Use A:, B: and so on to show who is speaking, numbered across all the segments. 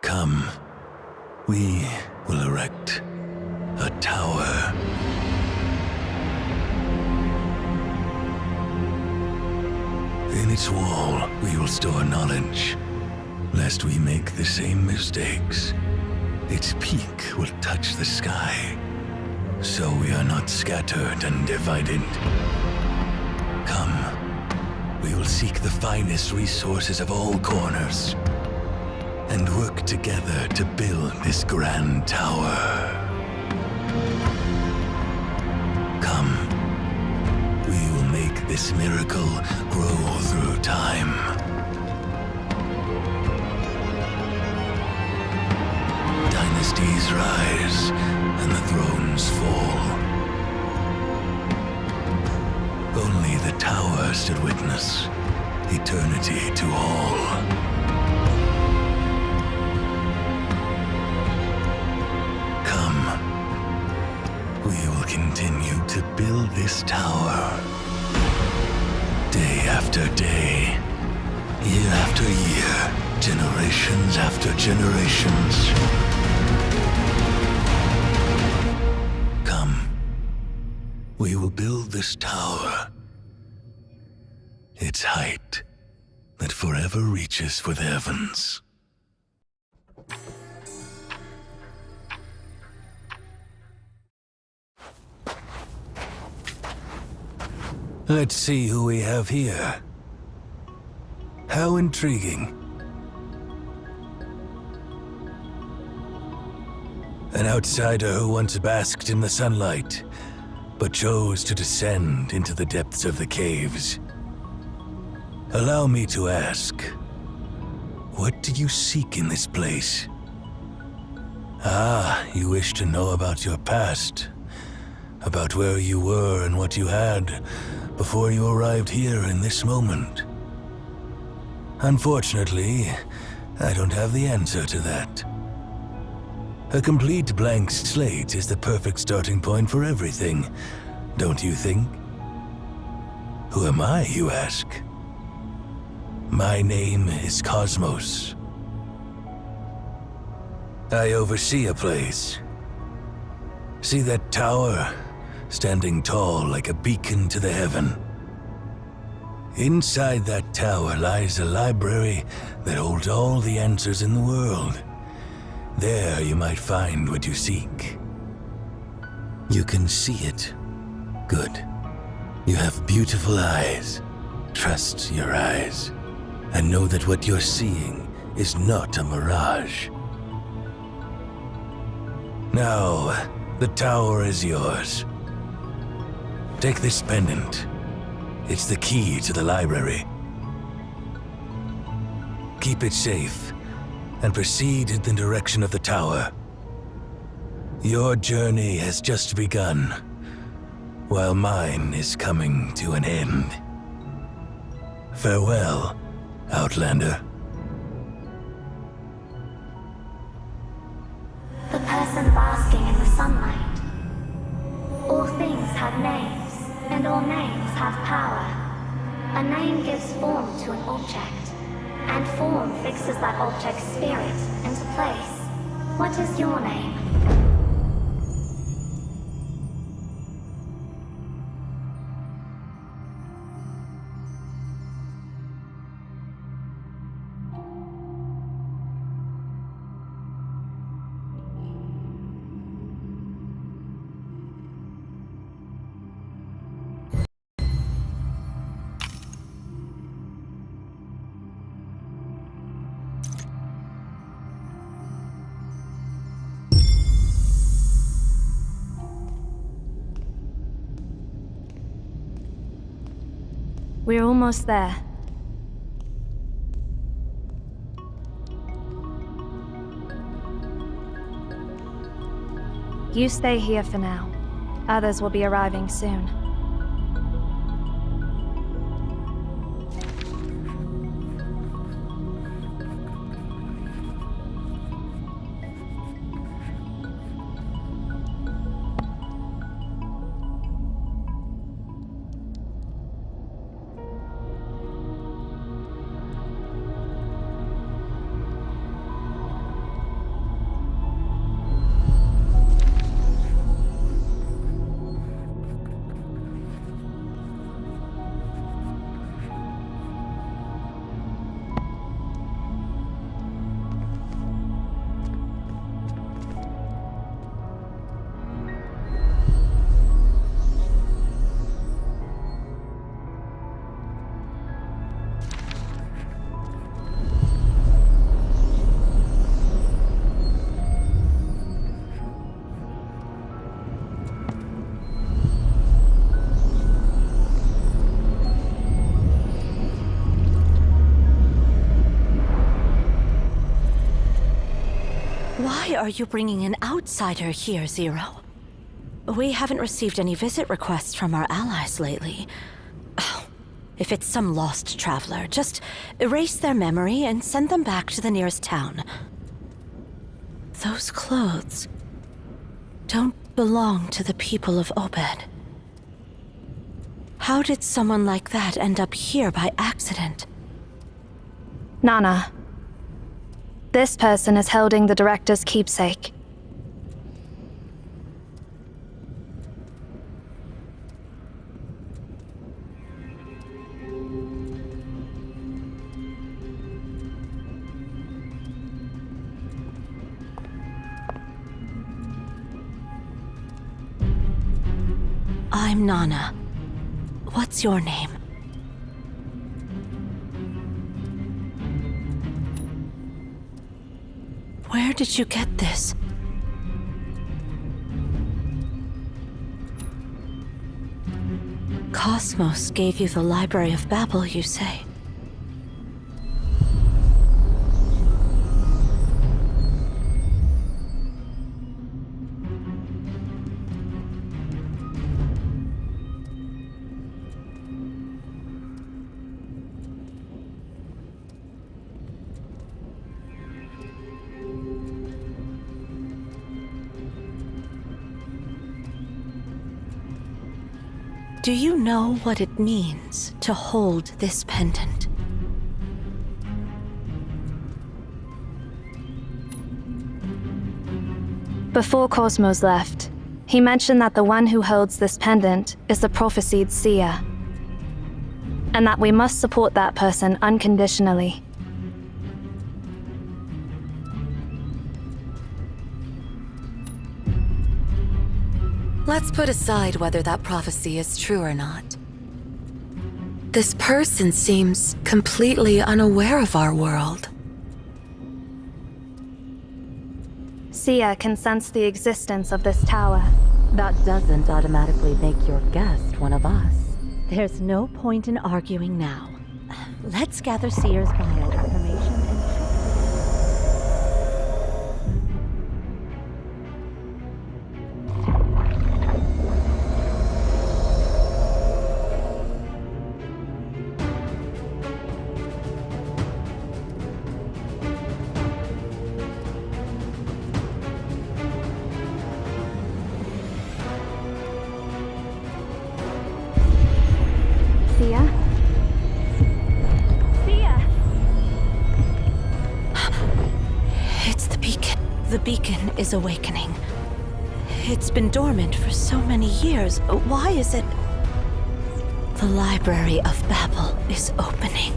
A: Come, we will erect a tower. In its wall, we will store knowledge, lest we make the same mistakes. Its peak will touch the sky, so we are not scattered and divided. Come, we will seek the finest resources of all corners, and work together to build this grand tower. Come, we will make this miracle grow through time. Dynasties rise, and the thrones fall. Only the tower stood witness, eternity to all. Continue to build this tower. Day after day, year after year, generations after generations. Come, we will build this tower. Its height that forever reaches for the heavens. Let's see who we have here. How intriguing. An outsider who once basked in the sunlight, but chose to descend into the depths of the caves. Allow me to ask, what do you seek in this place? Ah, you wish to know about your past, about where you were and what you had before you arrived here in this moment. Unfortunately, I don't have the answer to that. A complete blank slate is the perfect starting point for everything, don't you think? Who am I, you ask? My name is Cosmos. I oversee a place. See that tower? Standing tall like a beacon to the heaven. Inside that tower lies a library that holds all the answers in the world. There you might find what you seek. You can see it. Good. You have beautiful eyes. Trust your eyes, and know that what you're seeing is not a mirage. Now, the tower is yours. Take this pendant. It's the key to the library. Keep it safe, and proceed in the direction of the tower. Your journey has just begun, while mine is coming to an end. Farewell, Outlander.
B: The person basking in the sunlight. All things have names, and all names have power. A name gives form to an object, and form fixes that object's spirit into place. What is your name?
C: We're almost there. You stay here for now. Others will be arriving soon.
D: Why are you bringing an outsider here, Zero? We haven't received any visit requests from our allies lately. Oh, if it's some lost traveler, just erase their memory and send them back to the nearest town. Those clothes don't belong to the people of Obed. How did someone like that end up here by accident?
C: Nana. This person is holding the director's keepsake.
D: I'm Nana. What's your name? Where did you get this? Cosmos gave you the Library of Babel, you say? Do you know what it means to hold this pendant?
C: Before Cosmos left, he mentioned that the one who holds this pendant is the prophesied Seer, and that we must support that person unconditionally.
D: Let's put aside whether that prophecy is true or not. This person seems completely unaware of our world.
C: Seer can sense the existence of this tower.
E: That doesn't automatically make your guest one of us. There's no point in arguing now. Let's gather Seer's bio information and check.
D: The beacon is awakening. It's been dormant for so many years. Why is it... The Library of Babel is opening.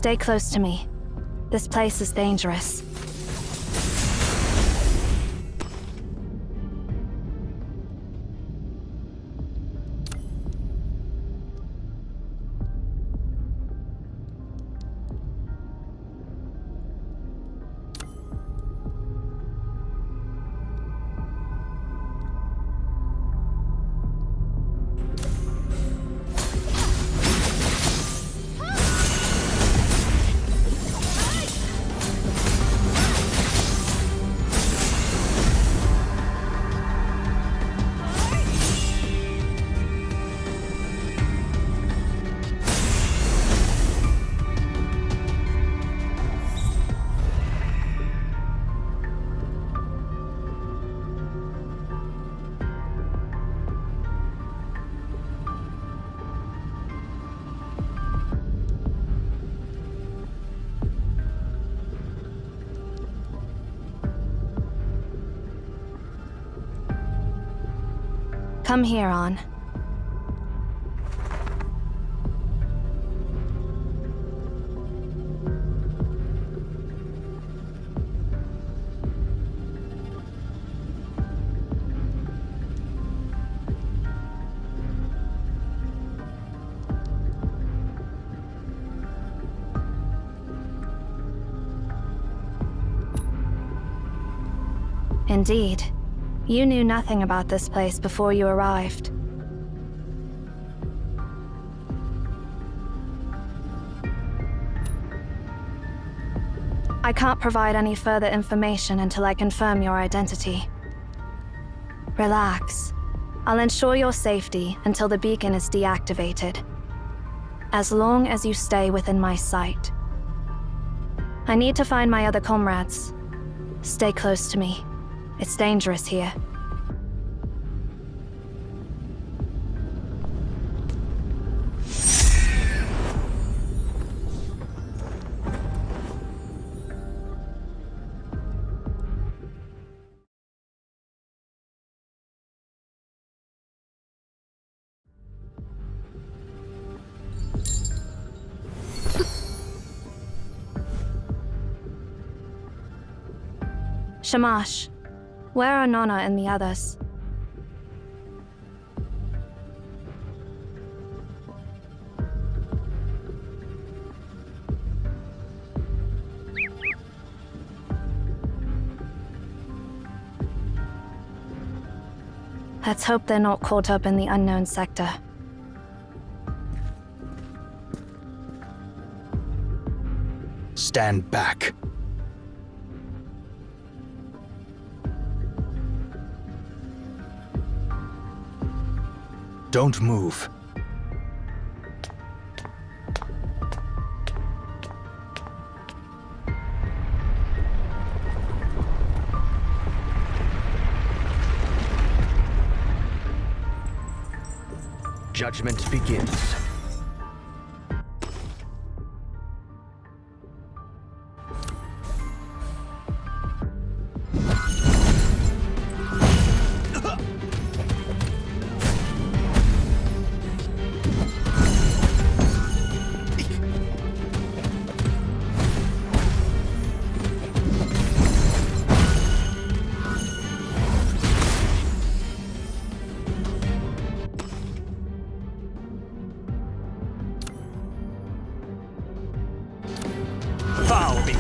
C: Stay close to me. This place is dangerous. Come here, On. Indeed. You knew nothing about this place before you arrived. I can't provide any further information until I confirm your identity. Relax. I'll ensure your safety until the beacon is deactivated. As long as you stay within my sight. I need to find my other comrades. Stay close to me. It's dangerous here. Shamash, where are Nona and the others? Let's hope they're not caught up in the unknown sector.
F: Stand back. Don't move. Judgment begins.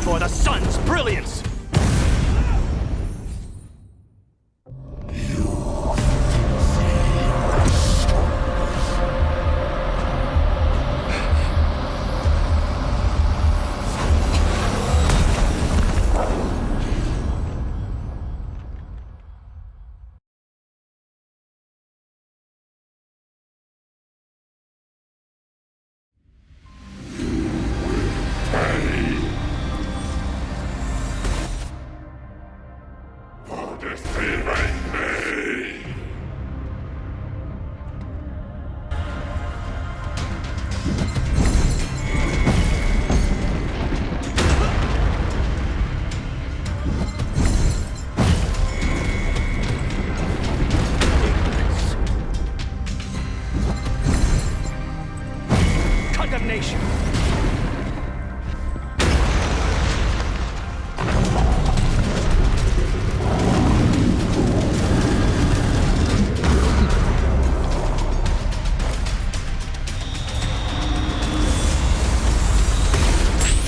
F: for the sun's brilliance! Condemnation!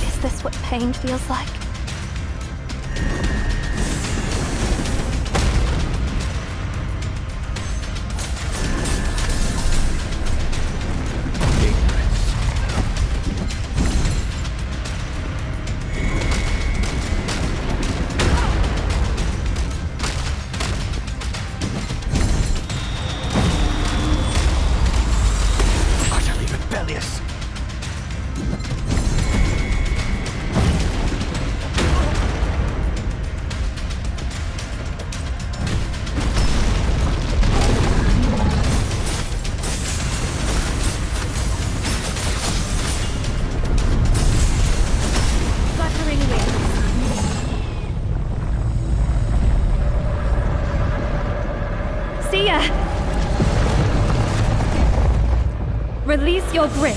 C: Is this what pain feels like?
F: Utterly rebellious!
C: Fluttering wings. Seer! Release your grip.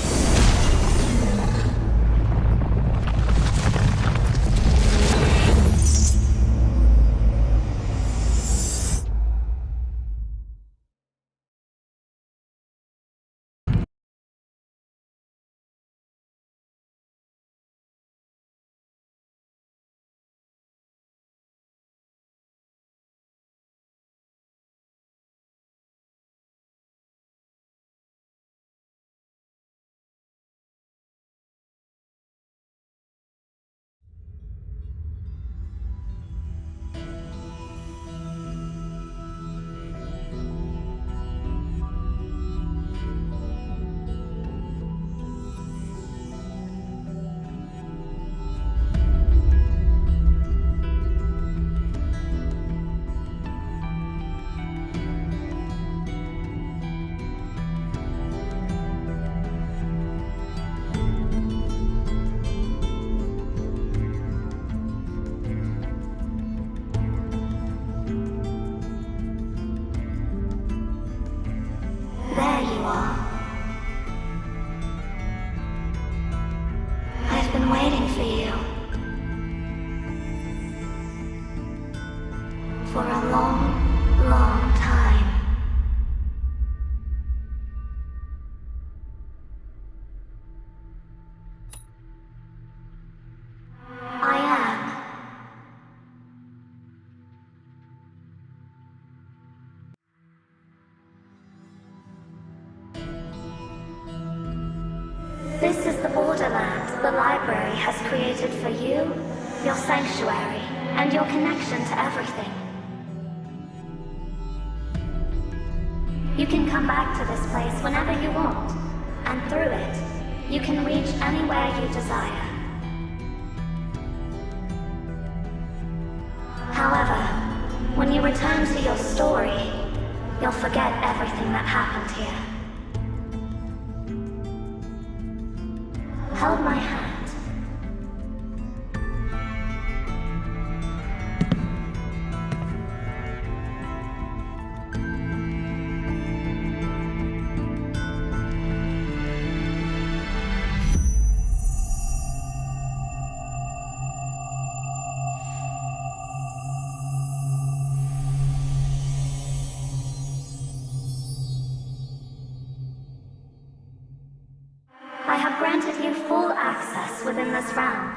B: There you are. I've been waiting for you. For a long, long time. I am. This is the borderland the library has created for you, your sanctuary, and your connection to everything. You can come back to this place whenever you want, and through it, you can reach anywhere you desire. However, when you return to your story, you'll forget everything that happened here. Hold my hand. I have granted you full access within this realm.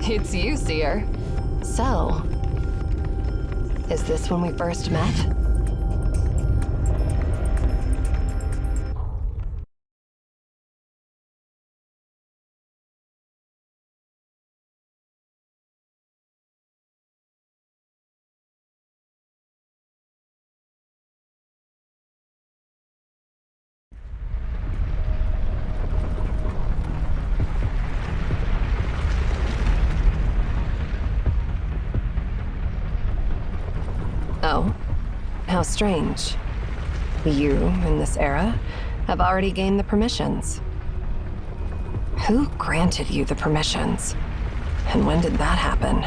G: It's you, Seer. So, is this when we first met? Oh, how strange. You, in this era, have already gained the permissions. Who granted you the permissions? And when did that happen?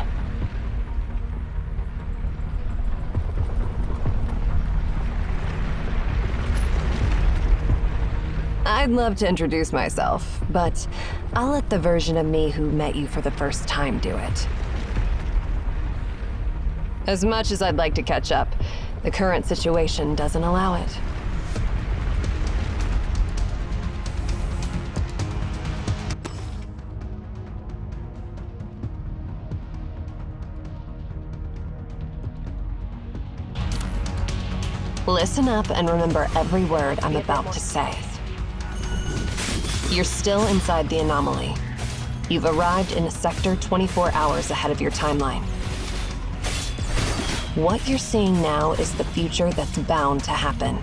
G: I'd love to introduce myself, but I'll let the version of me who met you for the first time do it. As much as I'd like to catch up, the current situation doesn't allow it. Listen up and remember every word I'm about to say. You're still inside the anomaly. You've arrived in a sector 24 hours ahead of your timeline. What you're seeing now is the future that's bound to happen.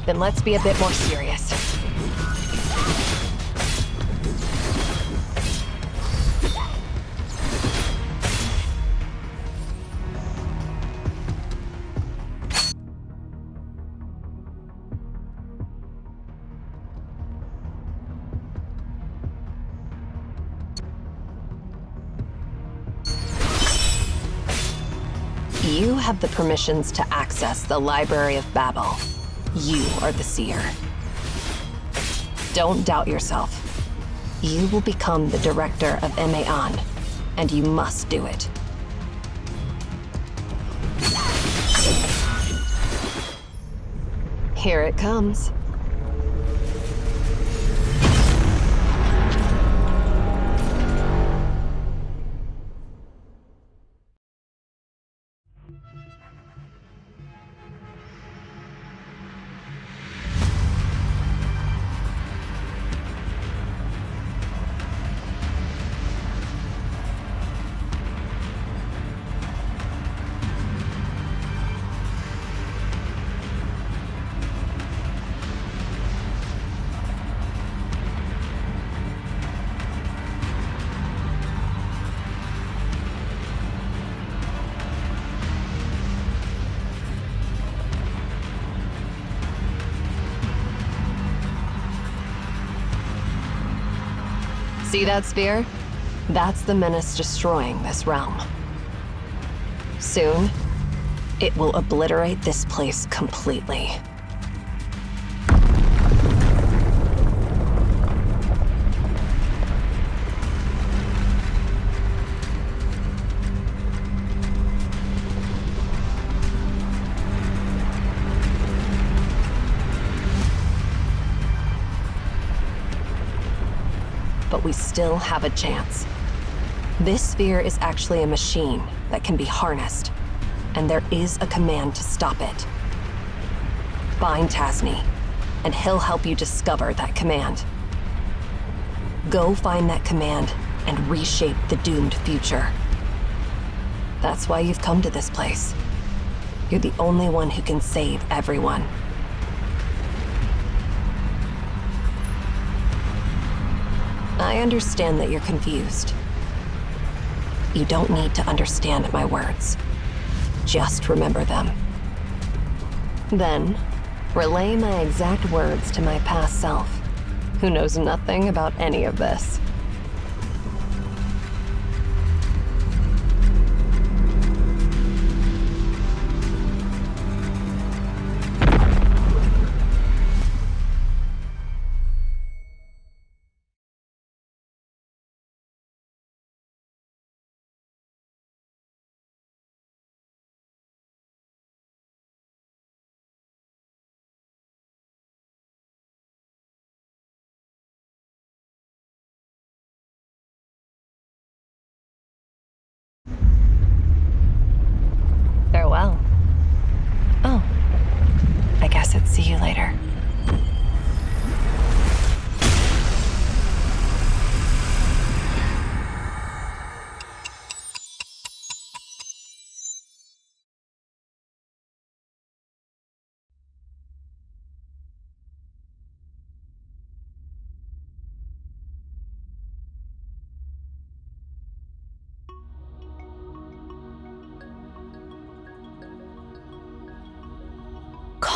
G: Then let's be a bit more serious. You have the permissions to access the Library of Babel. You are the Seer. Don't doubt yourself. You will become the director of MAON, and you must do it. Here it comes. See that sphere? That's the menace destroying this realm. Soon, it will obliterate this place completely. But we still have a chance. This sphere is actually a machine that can be harnessed, and there is a command to stop it. Find Tasni, and he'll help you discover that command. Go find that command and reshape the doomed future. That's why you've come to this place. You're the only one who can save everyone. I understand that you're confused. You don't need to understand my words. Just remember them. Then, relay my exact words to my past self, who knows nothing about any of this.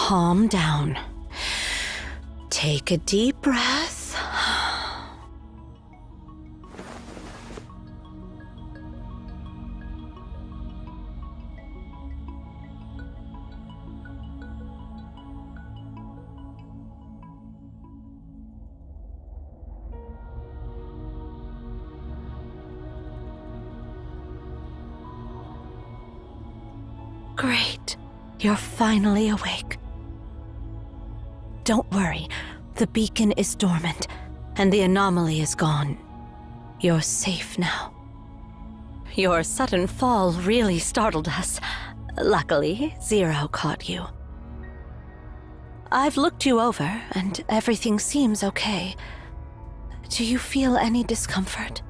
D: calm down. Take a deep breath. Great. You're finally awake. Don't worry. The beacon is dormant, and the anomaly is gone. You're safe now. Your sudden fall really startled us. Luckily, Zero caught you. I've looked you over, and everything seems okay. Do you feel any discomfort?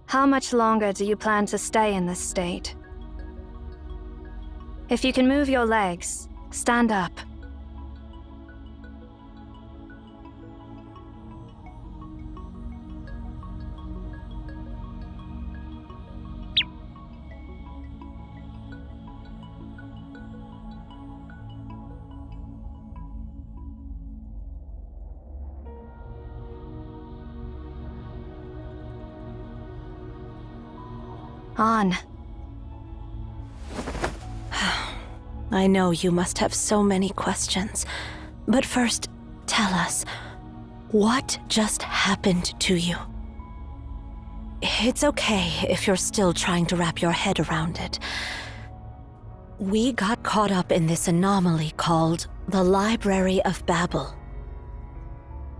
C: How much longer do you plan to stay in this state? If you can move your legs, stand up. On.
D: I know you must have so many questions, but first, tell us, what just happened to you? It's okay if you're still trying to wrap your head around it. We got caught up in this anomaly called the Library of Babel.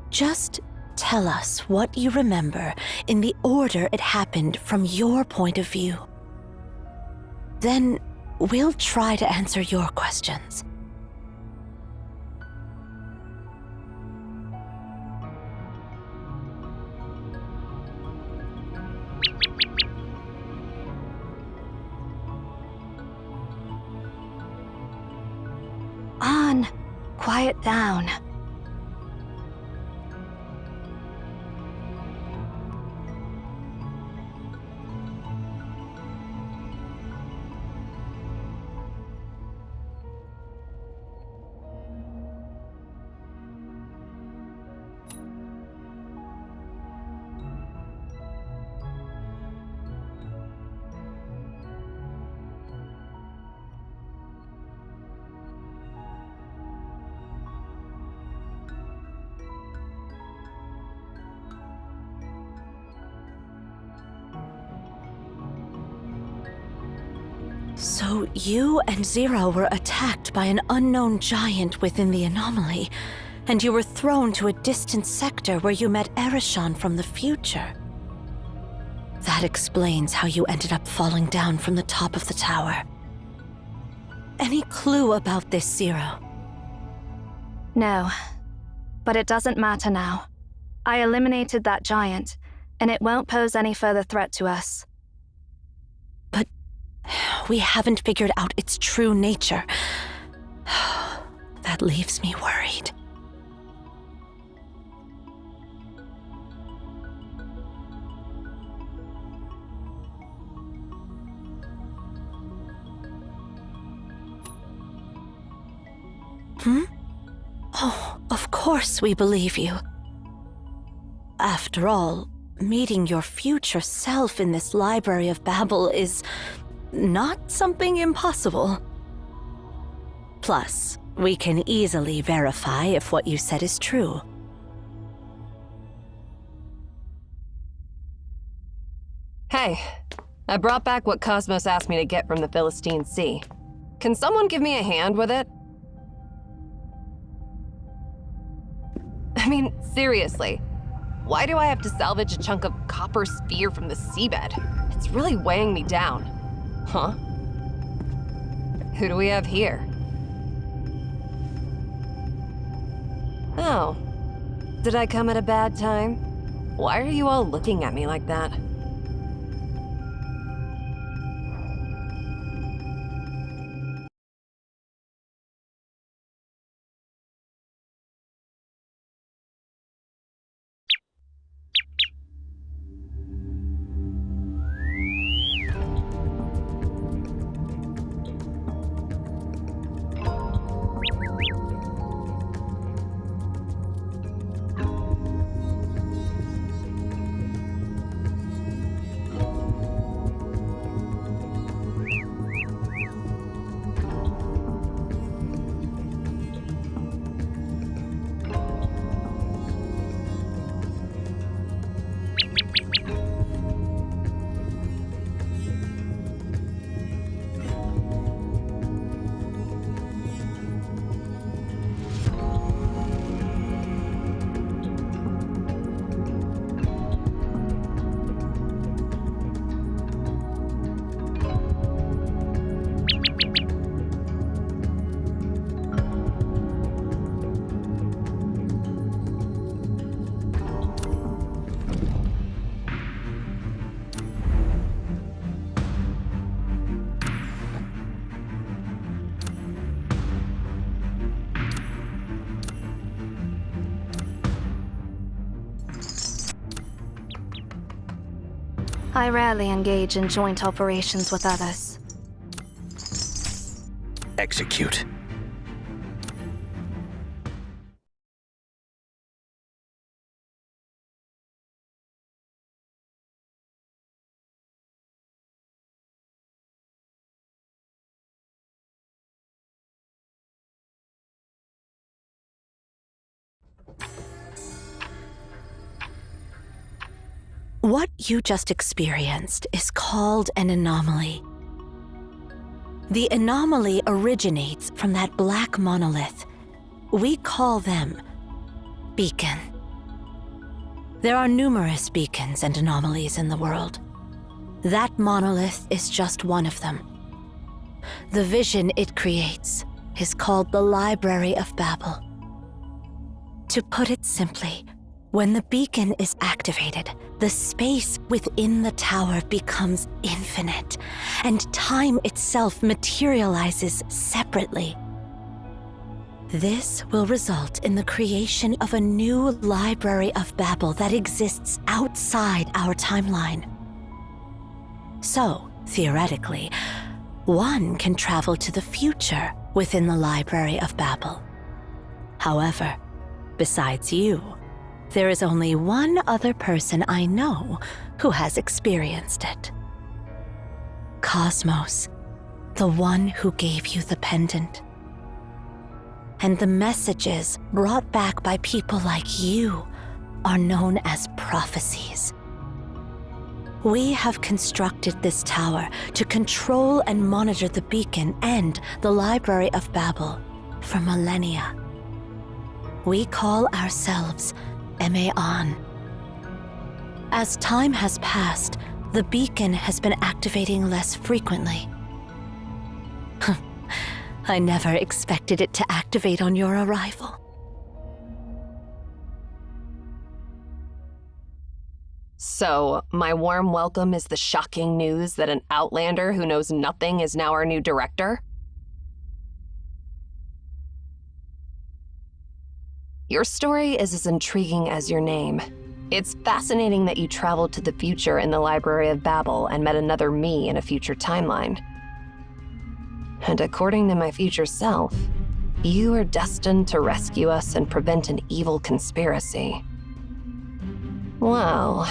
D: Just tell us what you remember in the order it happened from your point of view. Then we'll try to answer your questions.
C: On. Quiet down.
D: So you and Zero were attacked by an unknown giant within the anomaly, and you were thrown to a distant sector where you met Ereshkigal from the future. That explains how you ended up falling down from the top of the tower. Any clue about this, Zero?
C: No. But it doesn't matter now. I eliminated that giant, and it won't pose any further threat to us.
D: But we haven't figured out its true nature. That leaves me worried. Oh, of course we believe you. After all, meeting your future self in this Library of Babel is not something impossible. Plus, we can easily verify if what you said is true.
G: Hey, I brought back what Cosmos asked me to get from the Philistine Sea. Can someone give me a hand with it? I mean, seriously, why do I have to salvage a chunk of copper sphere from the seabed? It's really weighing me down. Huh? Who do we have here? Oh. Did I come at a bad time? Why are you all looking at me like that?
C: I rarely engage in joint operations with others.
F: Execute.
D: What you just experienced is called an anomaly. The anomaly originates from that black monolith. We call them beacon. There are numerous beacons and anomalies in the world. That monolith is just one of them. The vision it creates is called the Library of Babel. To put it simply, when the beacon is activated, the space within the tower becomes infinite, and time itself materializes separately. This will result in the creation of a new Library of Babel that exists outside our timeline. So, theoretically, one can travel to the future within the Library of Babel. However, besides you, there is only one other person I know who has experienced it. Cosmos, the one who gave you the pendant. And the messages brought back by people like you are known as prophecies. We have constructed this tower to control and monitor the beacon and the Library of Babel for millennia. We call ourselves MAON. As time has passed, the beacon has been activating less frequently. I never expected it to activate on your arrival.
G: So, my warm welcome is the shocking news that an Outlander who knows nothing is now our new director? Your story is as intriguing as your name. It's fascinating that you traveled to the future in the Library of Babel and met another me in a future timeline. And according to my future self, you are destined to rescue us and prevent an evil conspiracy. Well...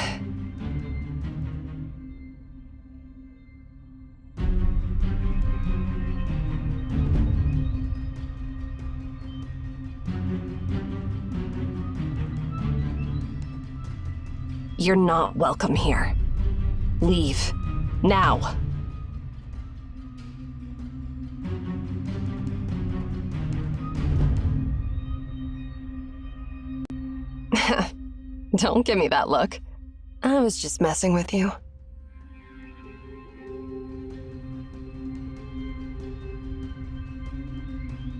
G: You're not welcome here. Leave. Now. Don't give me that look. I was just messing with you.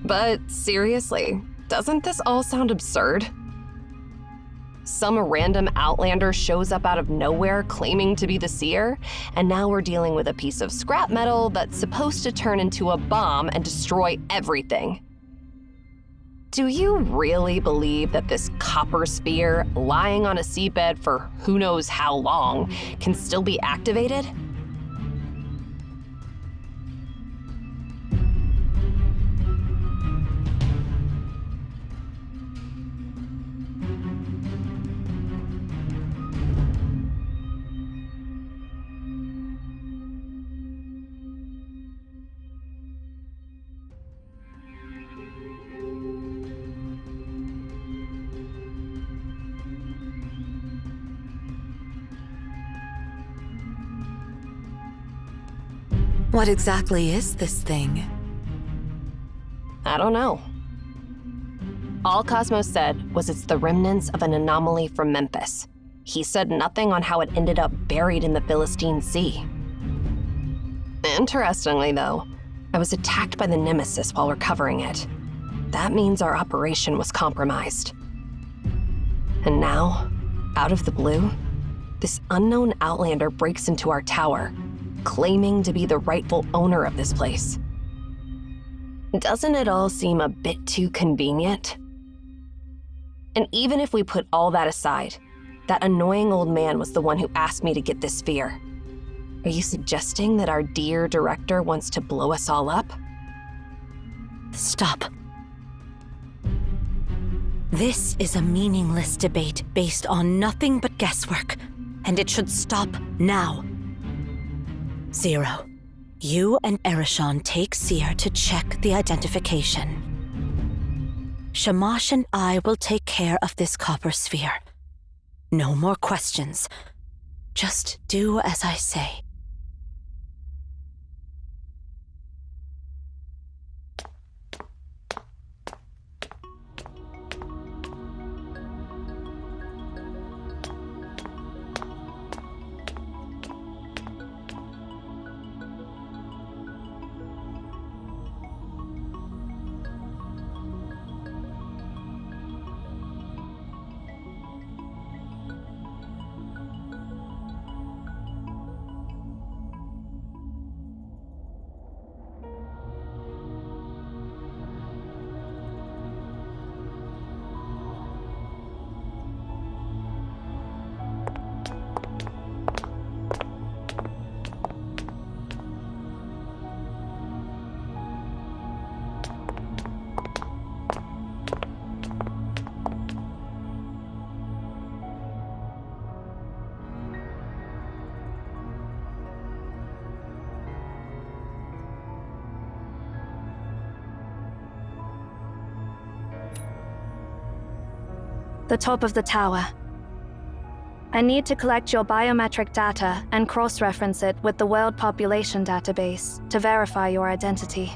G: But seriously, doesn't this all sound absurd? Some random Outlander shows up out of nowhere claiming to be the Seer, and now we're dealing with a piece of scrap metal that's supposed to turn into a bomb and destroy everything. Do you really believe that this copper sphere, lying on a seabed for who knows how long, can still be activated?
H: What exactly is this thing?
G: I don't know. All Cosmos said was it's the remnants of an anomaly from Memphis. He said nothing on how it ended up buried in the Philistine Sea. Interestingly, though, I was attacked by the Nemesis while recovering it. That means our operation was compromised. And now, out of the blue, this unknown Outlander breaks into our tower, claiming to be the rightful owner of this place. Doesn't it all seem a bit too convenient? And even if we put all that aside, that annoying old man was the one who asked me to get this sphere. Are you suggesting that our dear director wants to blow us all up?
D: Stop. This is a meaningless debate based on nothing but guesswork, and it should stop now. Zero, you and Erishon take Seer to check the identification. Shamash and I will take care of this copper sphere. No more questions. Just do as I say.
C: The top of the tower. I need to collect your biometric data and cross-reference it with the World Population Database to verify your identity.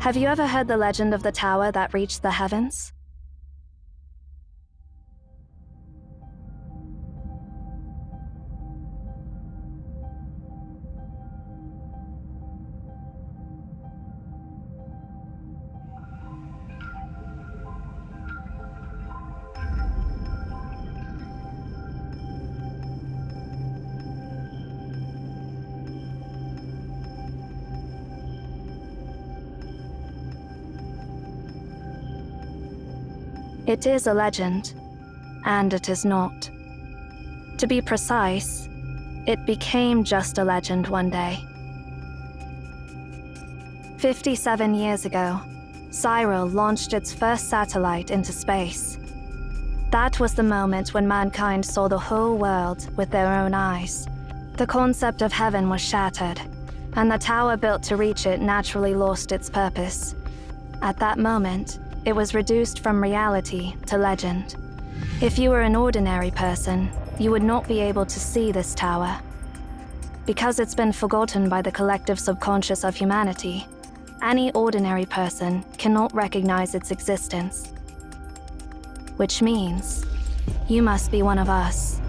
C: Have you ever heard the legend of the tower that reached the heavens? It is a legend, and it is not. To be precise, it became just a legend one day. 57 years ago, Cyril launched its first satellite into space. That was the moment when mankind saw the whole world with their own eyes. The concept of heaven was shattered, and the tower built to reach it naturally lost its purpose. At that moment, it was reduced from reality to legend. If you were an ordinary person, you would not be able to see this tower. Because it's been forgotten by the collective subconscious of humanity, any ordinary person cannot recognize its existence. Which means, you must be one of us.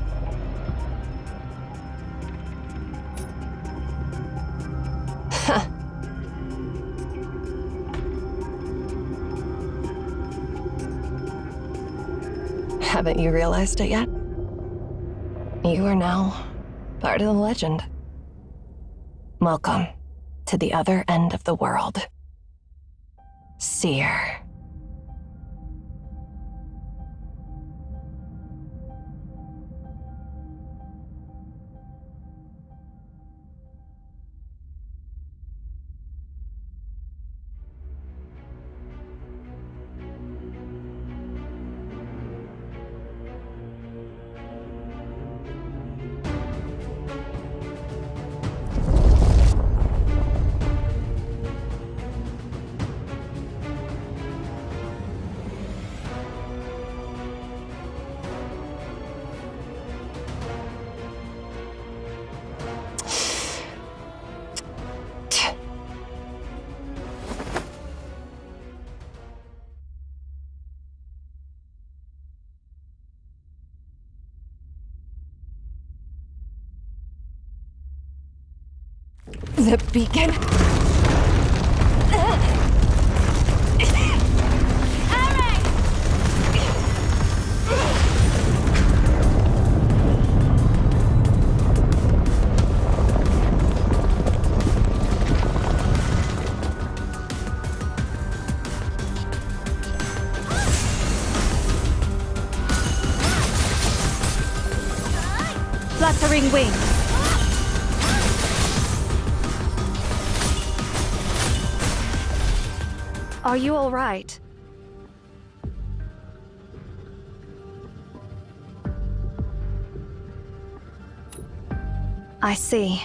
G: Haven't you realized it yet? You are now part of the legend. Welcome to the other end of the world. Seer. The beacon?
C: fluttering wings. Are you all right? I see.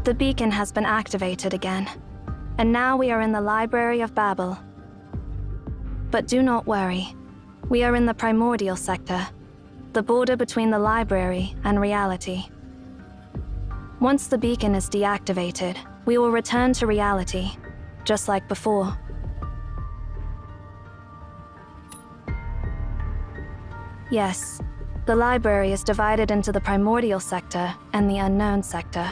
C: The beacon has been activated again, and now we are in the Library of Babel. But do not worry. We are in the primordial sector, the border between the library and reality. Once the beacon is deactivated, we will return to reality, just like before. Yes, the library is divided into the primordial sector and the unknown sector.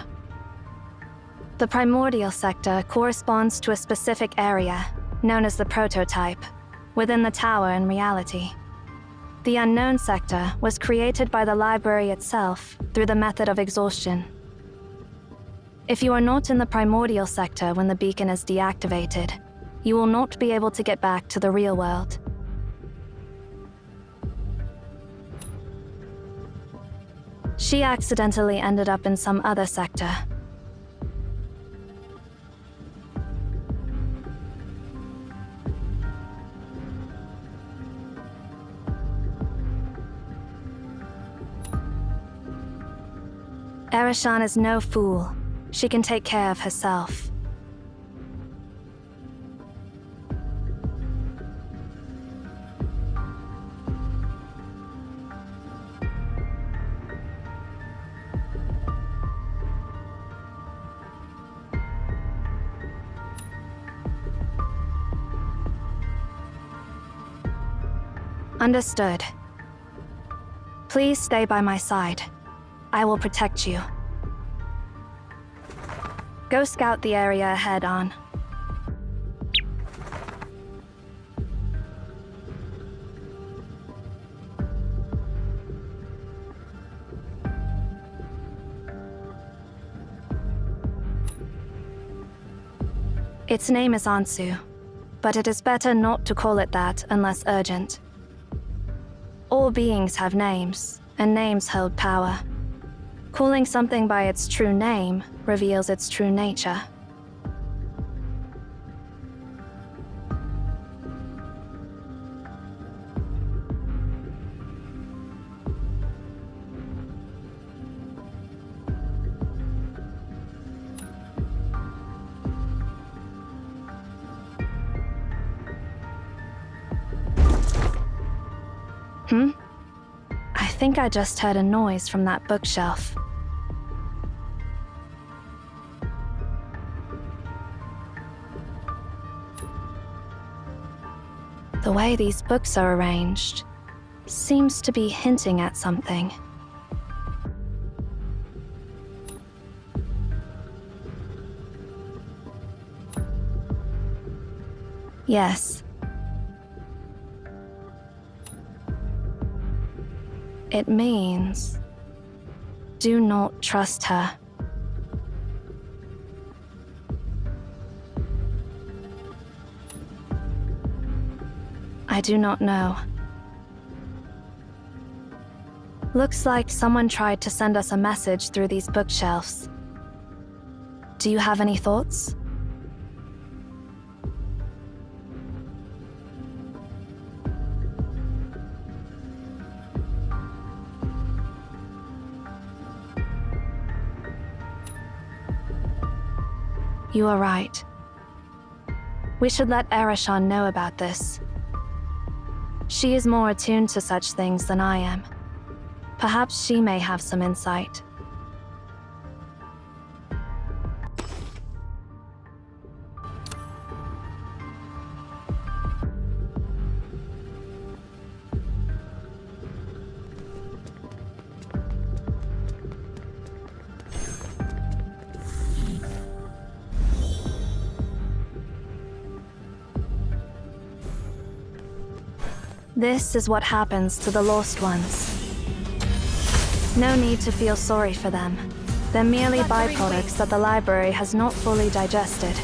C: The primordial sector corresponds to a specific area, known as the prototype, within the tower in reality. The unknown sector was created by the library itself through the method of exhaustion. If you are not in the primordial sector when the beacon is deactivated, you will not be able to get back to the real world. She accidentally ended up in some other sector. Erishan is no fool. She can take care of herself. Understood. Please stay by my side. I will protect you. Go scout the area ahead on. Its name is Ansu, but it is better not to call it that unless urgent. All beings have names, and names hold power. Calling something by its true name reveals its true nature. I think I just heard a noise from that bookshelf. The way these books are arranged seems to be hinting at something. Yes. It means, do not trust her. I do not know. Looks like someone tried to send us a message through these bookshelves. Do you have any thoughts? You are right. We should let Erishan know about this. She is more attuned to such things than I am. Perhaps she may have some insight. This is what happens to the lost ones. No need to feel sorry for them. They're merely byproducts that the library has not fully digested.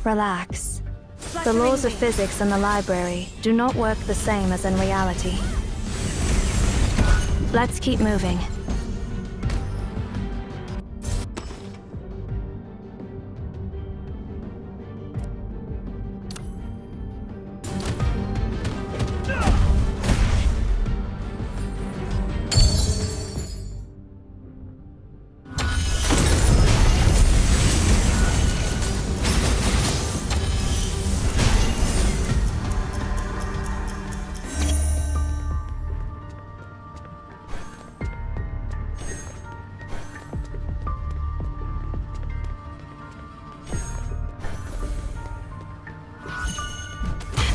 C: Relax. The laws of physics in the library do not work the same as in reality. Let's keep moving.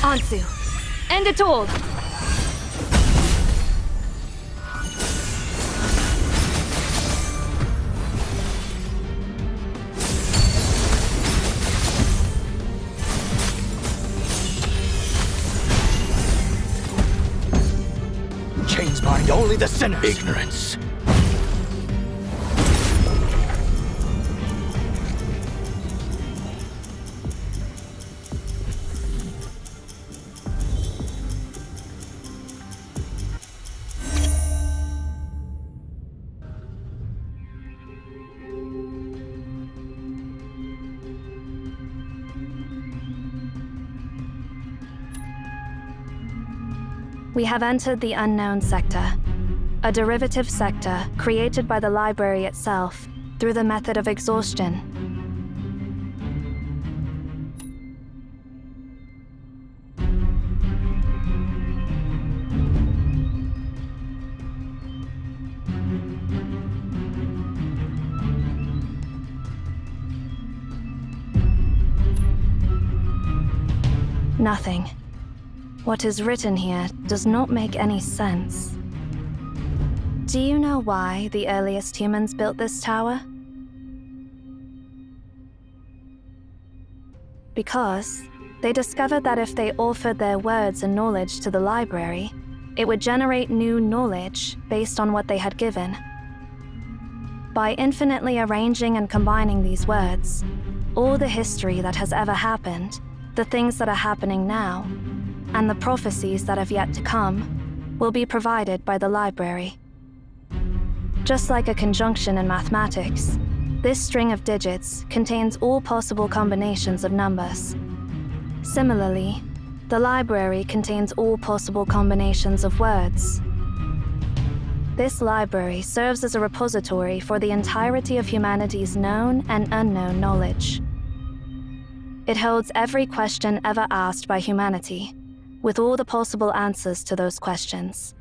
C: Ansu, end it all!
F: Chains bind only the sinners.
A: Ignorance.
C: We have entered the unknown sector, a derivative sector created by the library itself through the method of exhaustion. Nothing. What is written here does not make any sense. Do you know why the earliest humans built this tower? Because They discovered that if they offered their words and knowledge to the library, it would generate new knowledge based on what they had given. By infinitely arranging and combining these words, all the history that has ever happened, the things that are happening now, and the prophecies that have yet to come, will be provided by the library. Just like a conjunction in mathematics, this string of digits contains all possible combinations of numbers. Similarly, the library contains all possible combinations of words. This library serves as a repository for the entirety of humanity's known and unknown knowledge. It holds every question ever asked by humanity, with all the possible answers to those questions.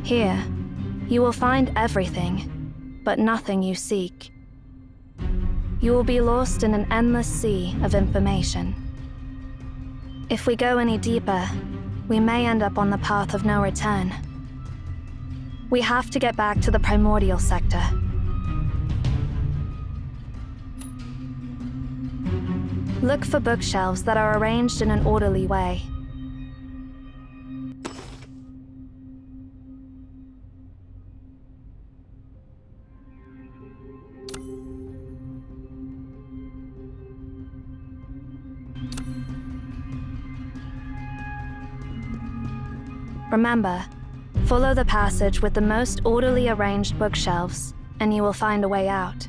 C: Here, you will find everything, but nothing you seek. You will be lost in an endless sea of information. If we go any deeper, we may end up on the path of no return. We have to get back to the primordial sector. Look for bookshelves that are arranged in an orderly way. Remember, follow the passage with the most orderly arranged bookshelves, and you will find a way out.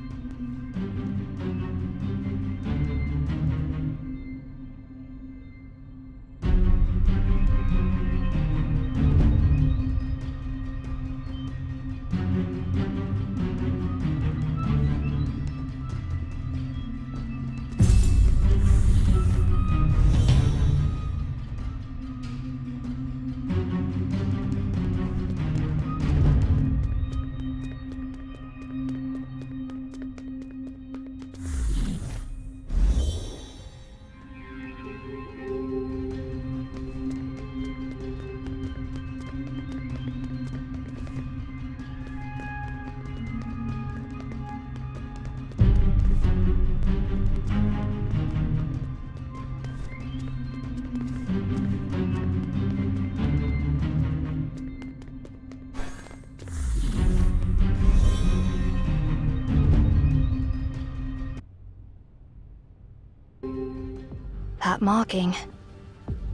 C: That marking.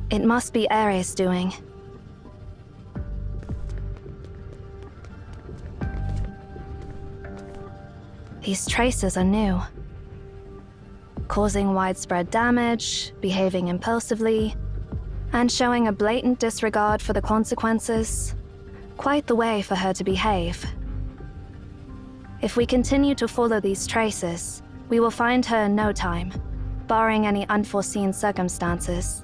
C: It must be Ares' doing. These traces are new. Causing widespread damage, behaving impulsively, and showing a blatant disregard for the consequences. Quite the way for her to behave. If we continue to follow these traces, we will find her in no time, barring any unforeseen circumstances.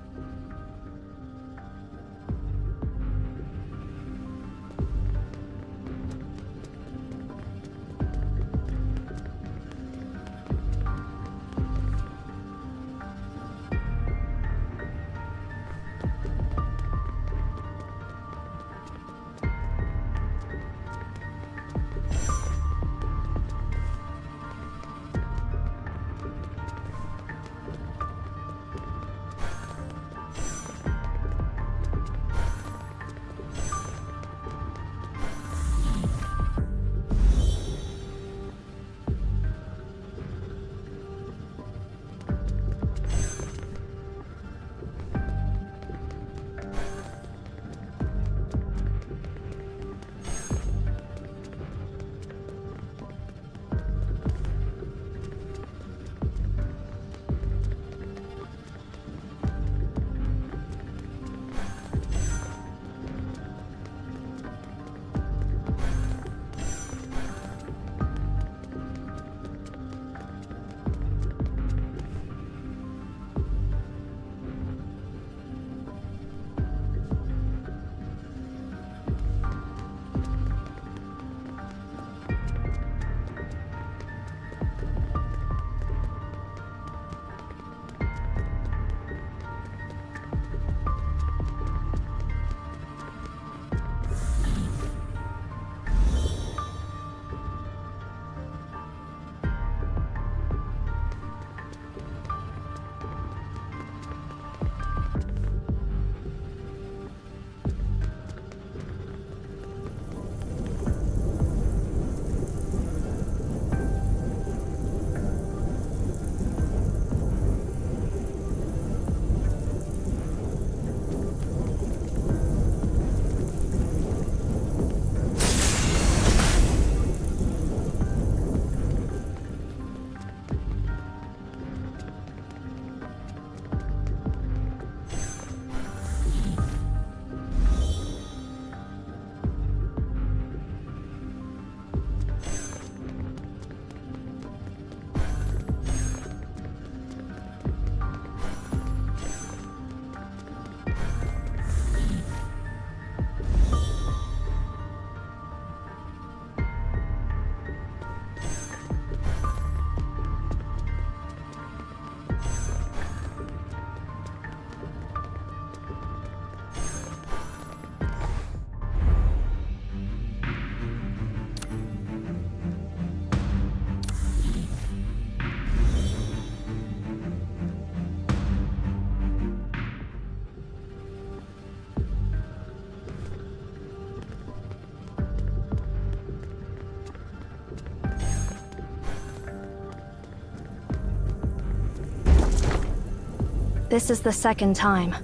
C: This is the second time.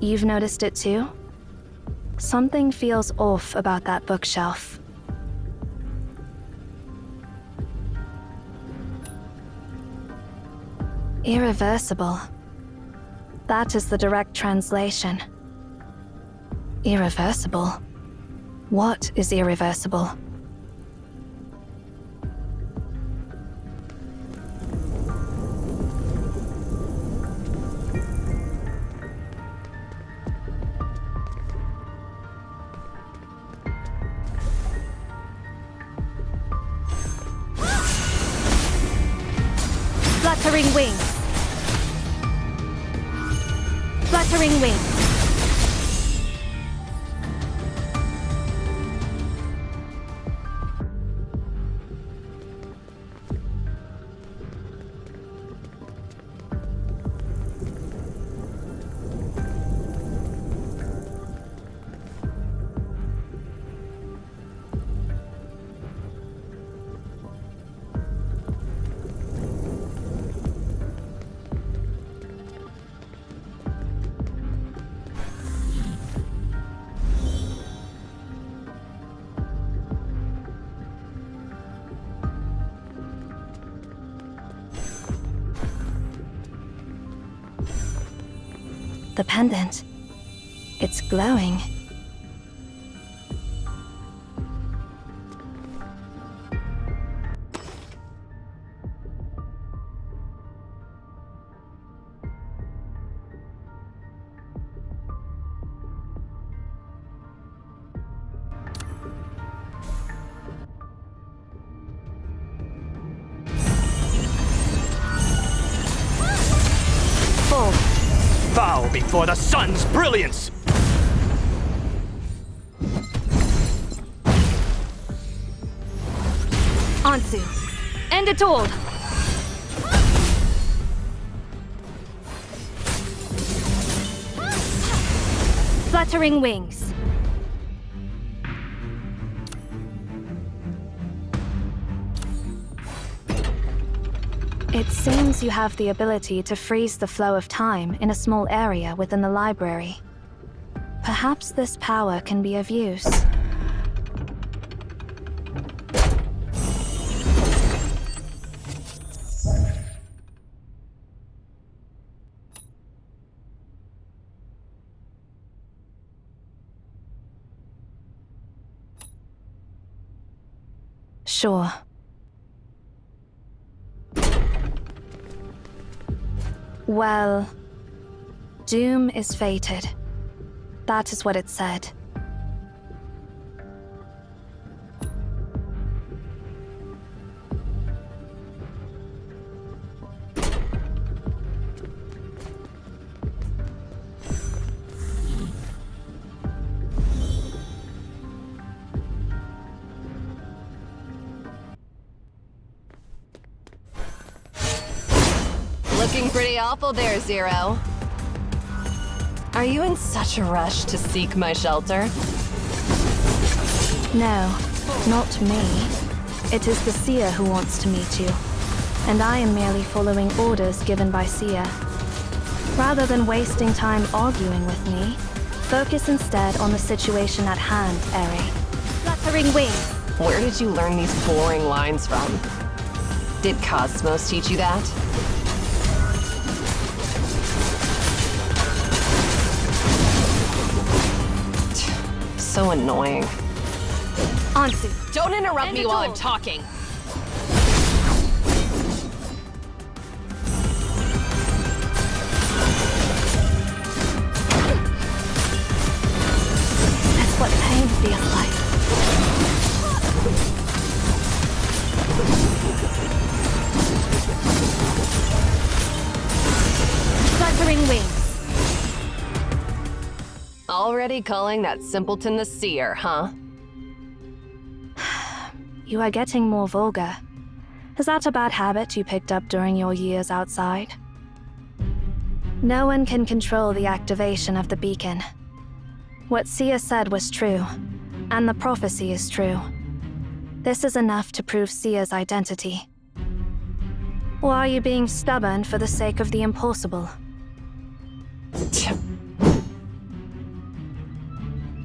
C: You've noticed it too? Something feels off about that bookshelf. Irreversible. That is the direct translation. Irreversible? What is irreversible? Fluttering wings. Fluttering wings. The pendant. It's glowing. Full.
F: Bow before the sun's brilliance!
C: Ansu. End it all. Fluttering wings. It seems you have the ability to freeze the flow of time in a small area within the library. Perhaps this power can be of use. Sure. Well, doom is fated. That is what it said.
G: Looking pretty awful there, Zero. Are you in such a rush to seek my shelter?
C: No, not me. It is the Seer who wants to meet you, and I am merely following orders given by Seer. Rather than wasting time arguing with me, focus instead on the situation at hand, Eri. Fluttering wings.
G: Where did you learn these boring lines from? Did Cosmos teach you that? So annoying.
C: Ansu.
G: Don't interrupt me while I'm talking.
C: That's what pain feels like. Fluttering wings.
G: Already calling that simpleton the Seer, huh?
C: You are getting more vulgar. Is that a bad habit you picked up during your years outside? No one can control the activation of the beacon. What Seer said was true, and the prophecy is true. This is enough to prove Seer's identity. Or are you being stubborn for the sake of the impossible?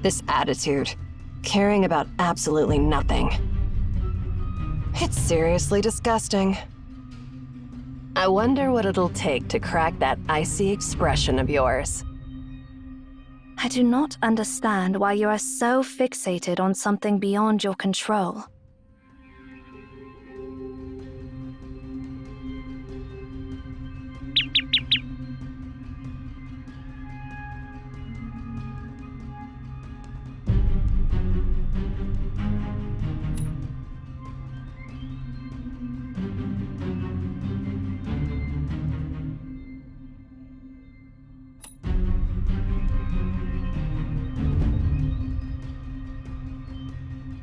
G: This attitude, caring about absolutely nothing. It's seriously disgusting. I wonder what it'll take to crack that icy expression of yours.
C: I do not understand why you are so fixated on something beyond your control.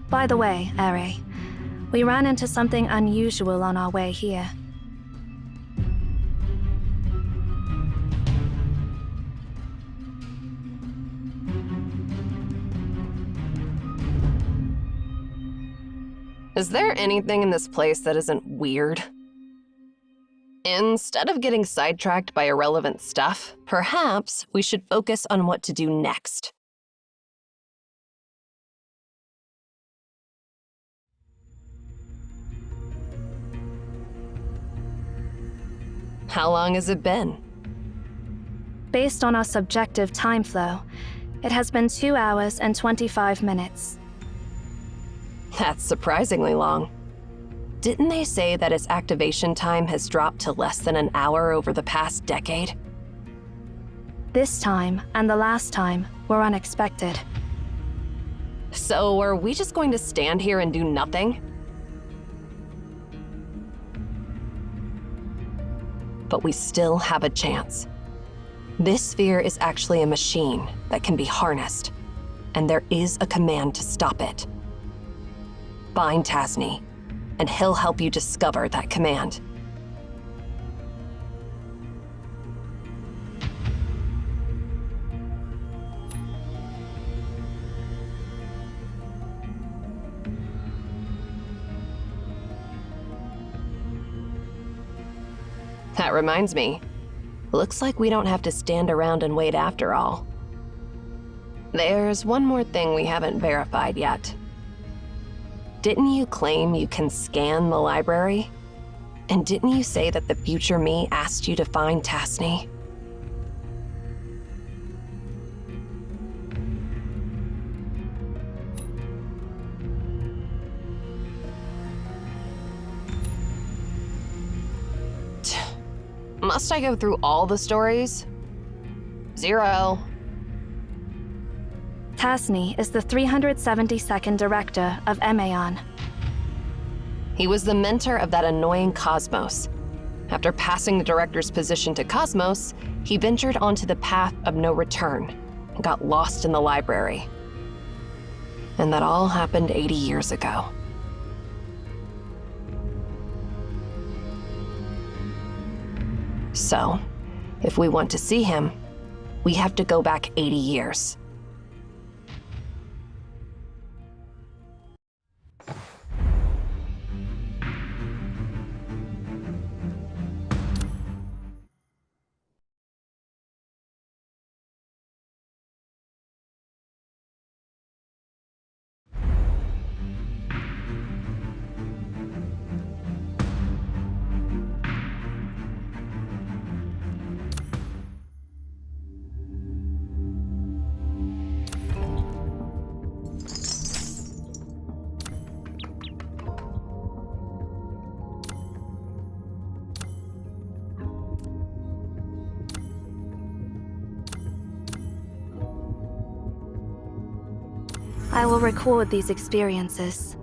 C: By the way, Ere, we ran into something unusual on our way here.
G: Is there anything in this place that isn't weird? Instead of getting sidetracked by irrelevant stuff, perhaps we should focus on what to do next. How long has it been?
C: Based on our subjective time flow, it has been 2 hours and 25 minutes.
G: That's surprisingly long. Didn't they say that its activation time has dropped to less than an hour over the past decade?
C: This time and the last time were unexpected.
G: So are we just going to stand here and do nothing? But we still have a chance. This sphere is actually a machine that can be harnessed, and there is a command to stop it. Find Tasni, and he'll help you discover that command. That reminds me. Looks like we don't have to stand around and wait after all. There's one more thing we haven't verified yet. Didn't you claim you can scan the library? And didn't you say that the future me asked you to find Tasni? Must I go through all the stories? 0.
C: Tasni is the 372nd director of Emaon.
G: He was the mentor of that annoying Cosmos. After passing the director's position to Cosmos, he ventured onto the path of no return and got lost in the library. And that all happened 80 years ago. So, if we want to see him, we have to go back 80 years.
C: I will record these experiences.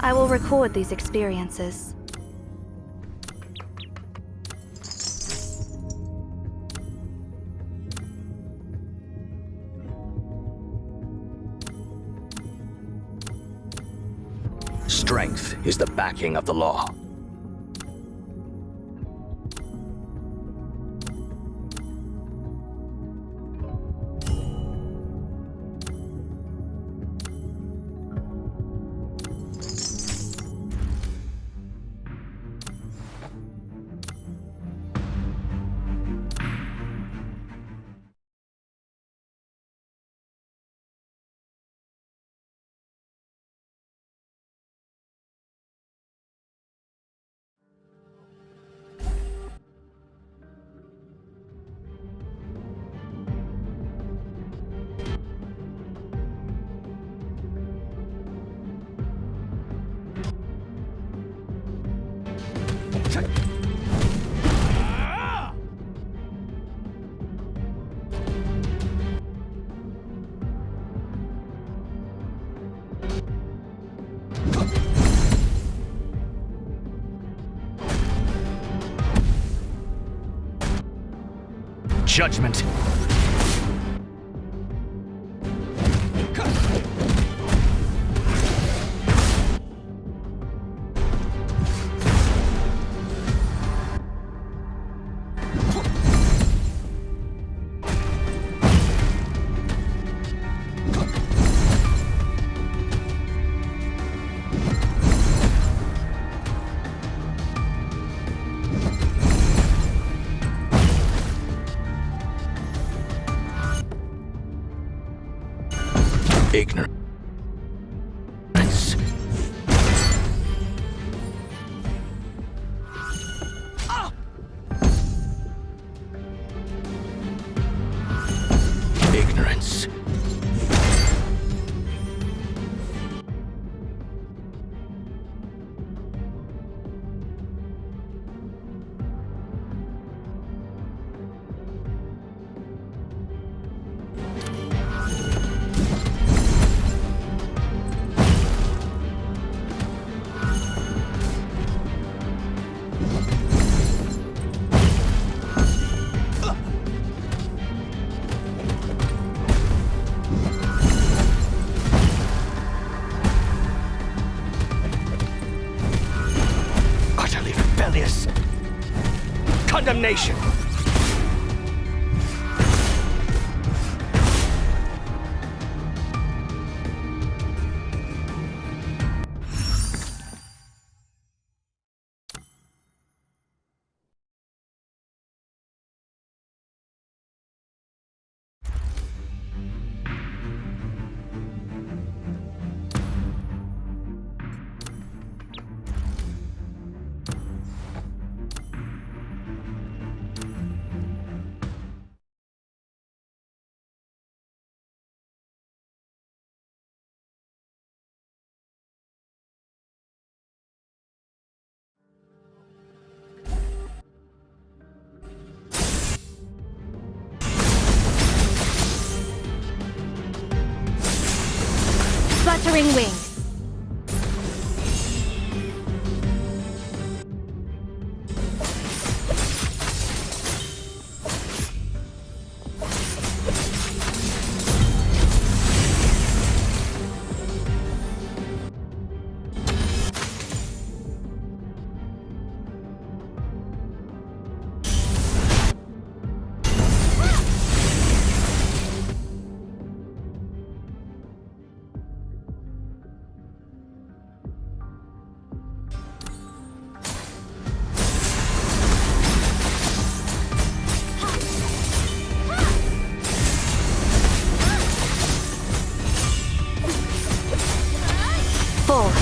C: I will record these experiences.
F: Strength is the backing of the law. Judgment. Ignorance. Ignorance. Utterly rebellious. Condemnation.
C: Fluttering wings. Full.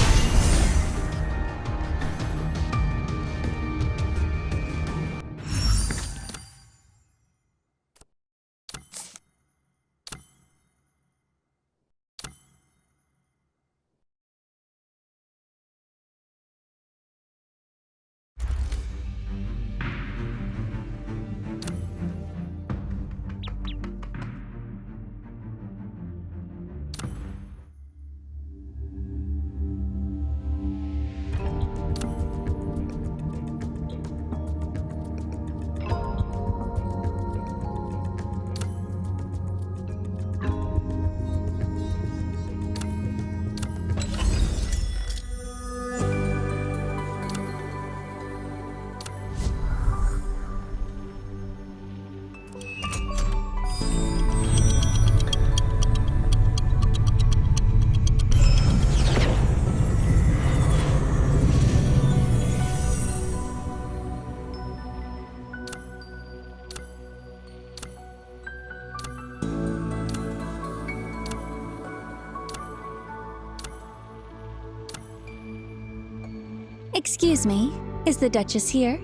I: Excuse me, is the Duchess here?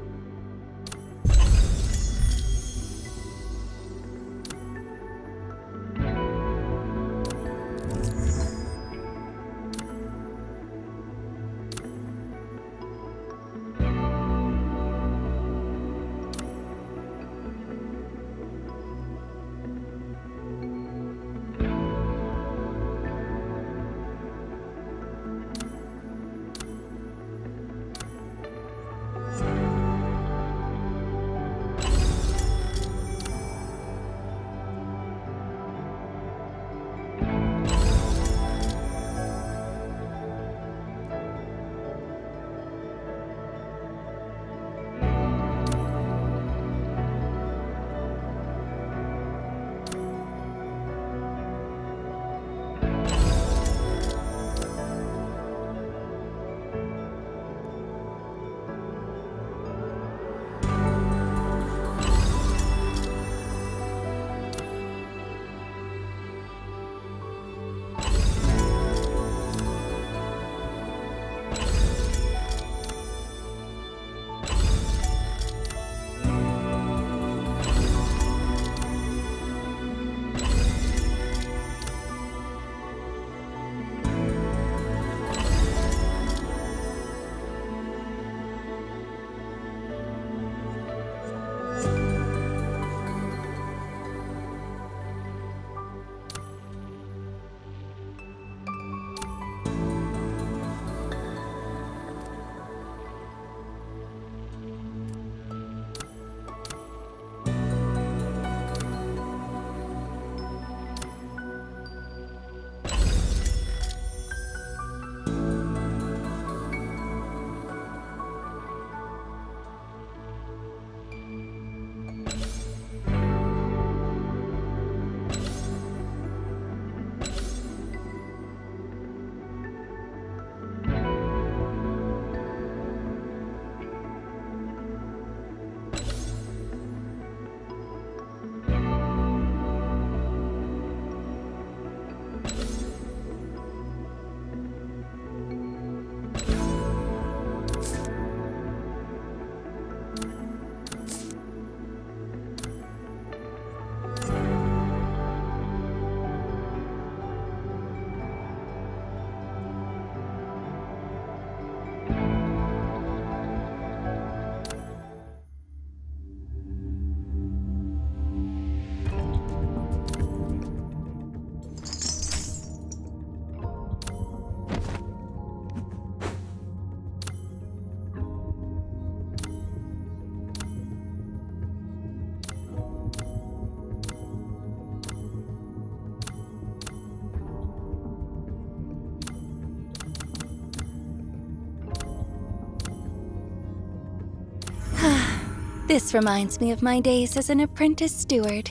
I: This reminds me of my days as an apprentice steward.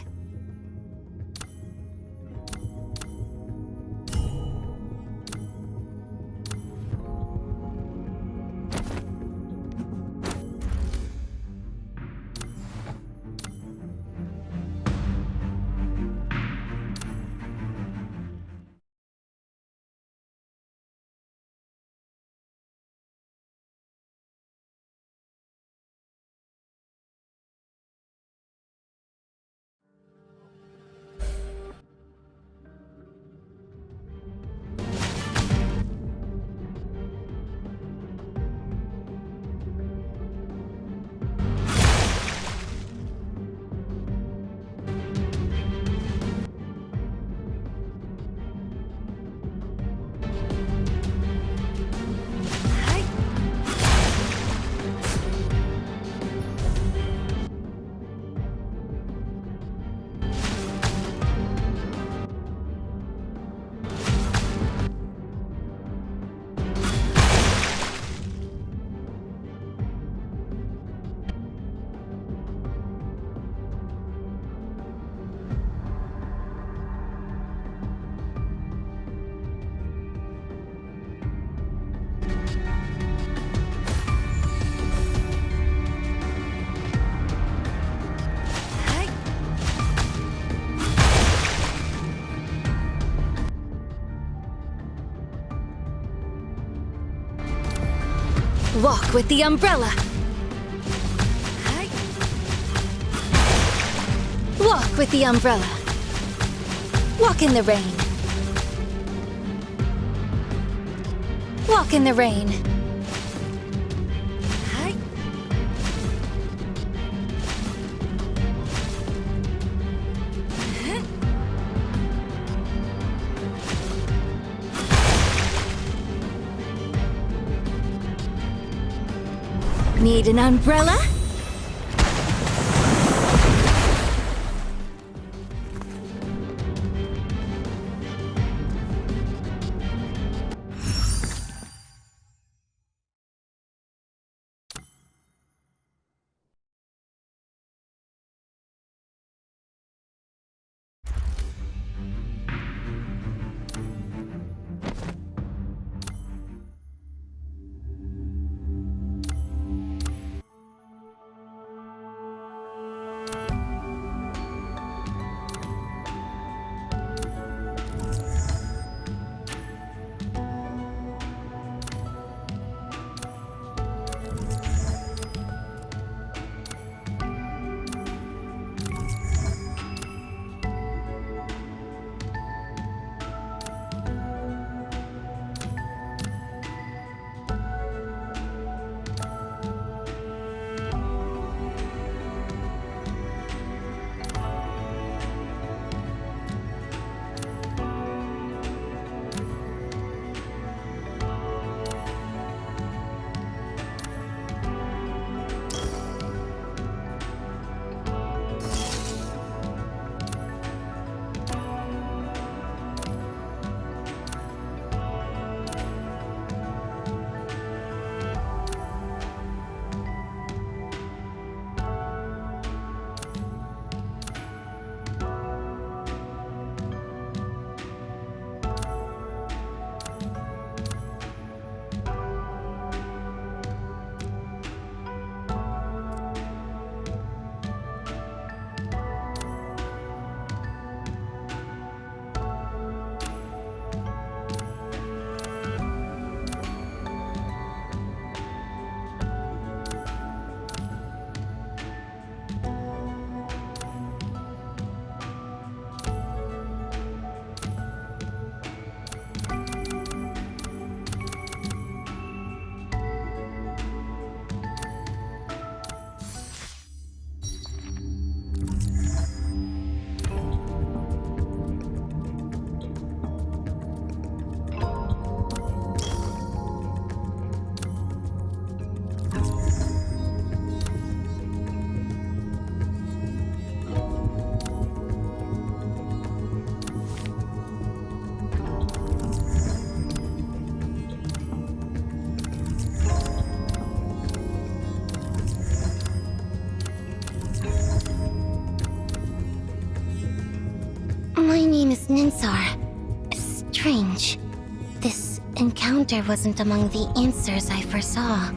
I: Walk with the umbrella. Walk with the umbrella. Walk in the rain. Walk in the rain. Need an umbrella?
B: My name is Ninsar. Strange. This encounter wasn't among the answers I foresaw.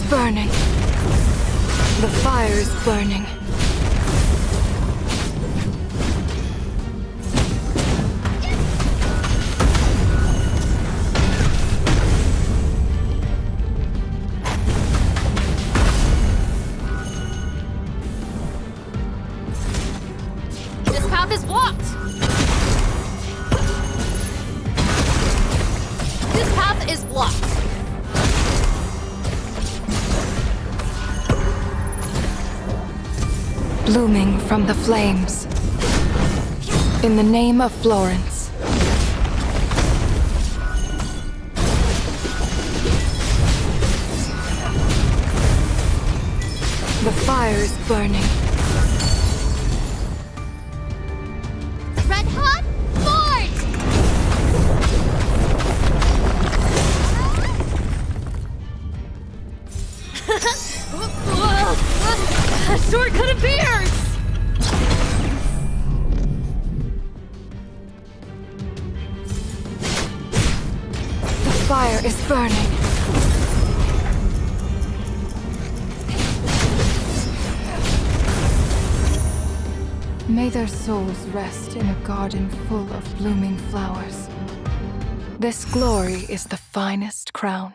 C: burning. The fire is burning.
J: This path is blocked! This path is blocked!
C: Blooming from the flames. In the name of Florence. The fire is burning.
J: Red hot Fort! Shortcut appears!
C: The fire is burning. May their souls rest in a garden full of blooming flowers. This glory is the finest crown.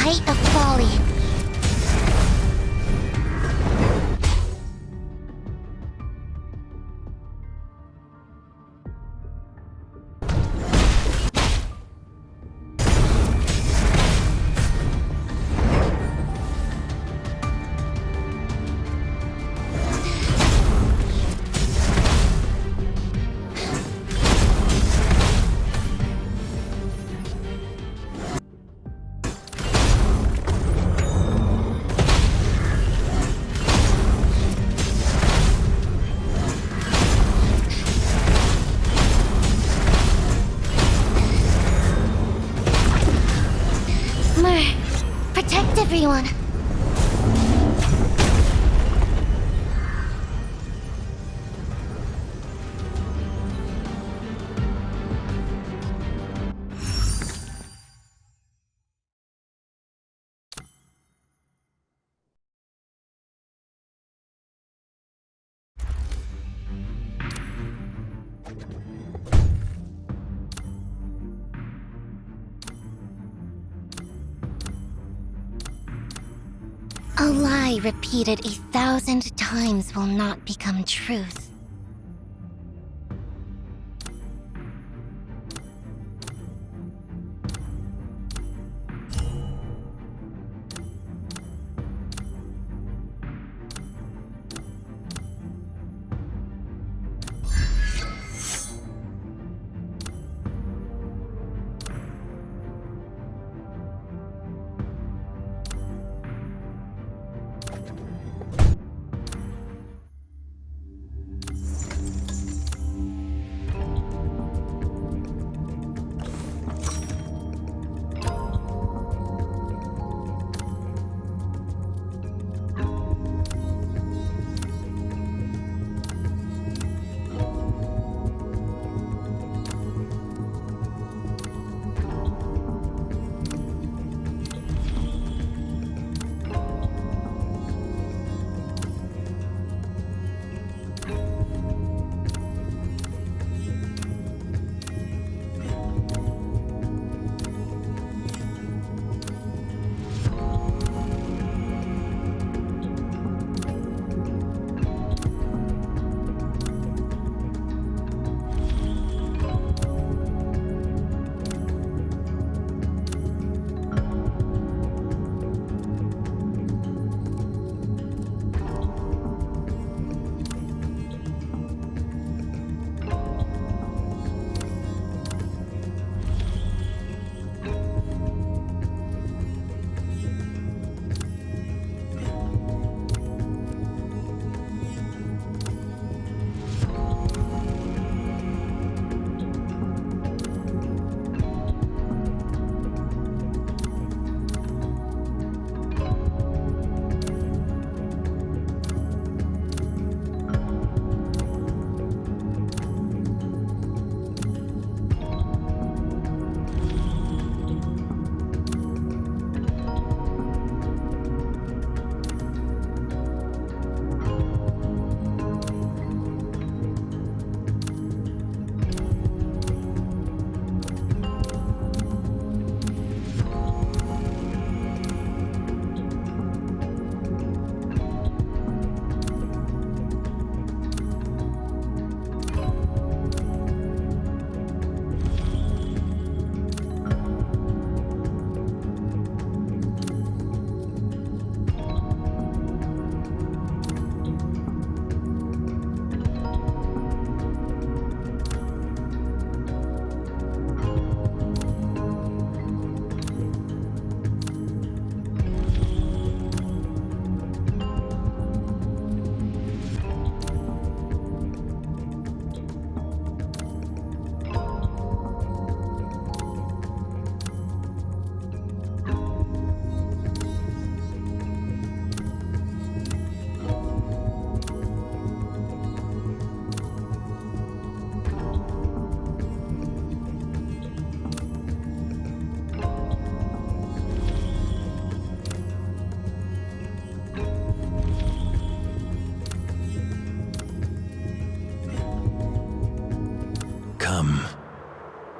J: Height of folly. Protect everyone. A lie repeated 1,000 times will not become truth.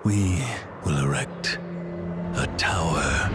A: We will erect a tower